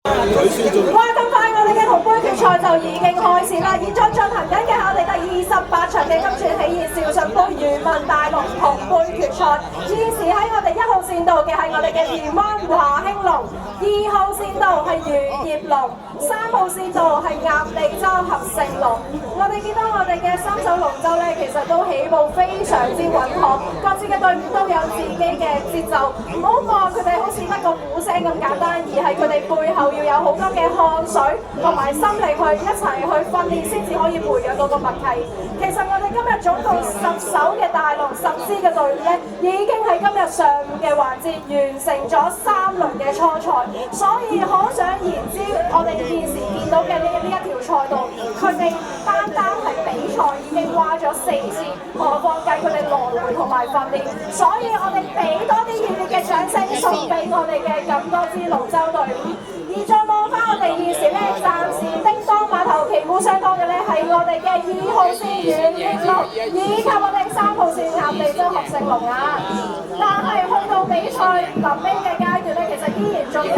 哇！咁快我哋嘅同杯決賽就已經開始啦，現在進行緊嘅係我哋第28場嘅金鑽喜悅邵信杯漁民大陸同杯決賽。現時喺我哋1號線道嘅係我哋嘅漁灣華興龍，2號線道係漁業龍，3號線道係鴨脷洲合成龍。我哋見到我哋嘅三手龍舟咧，其實都起步非常之穩妥，各支嘅隊伍都有自己嘅節奏，唔好話佢哋好似得個鼓聲咁簡單，而係佢哋背後要有好多嘅汗水同埋心力去一齊去訓練，先至可以培養到個默契。其實我哋今日總共10艘嘅大龍10支嘅隊伍咧，已經喺今日上午嘅環節完成咗3輪嘅初賽，所以可想而知，我哋現時見到嘅呢一條賽道，佢哋單係比賽已經花咗4次，何況計佢哋來回同埋訓練，所以我哋俾多啲熱烈嘅掌聲送俾我哋嘅咁多支龍舟隊伍。而再望翻我哋現時咧，暫時叮當碼頭旗鼓相當嘅咧係我哋嘅2號線漁業龍，以及我哋3號線鴨脷洲合成龍啊！但係去到比賽臨尾嘅階段咧，其實依然仲有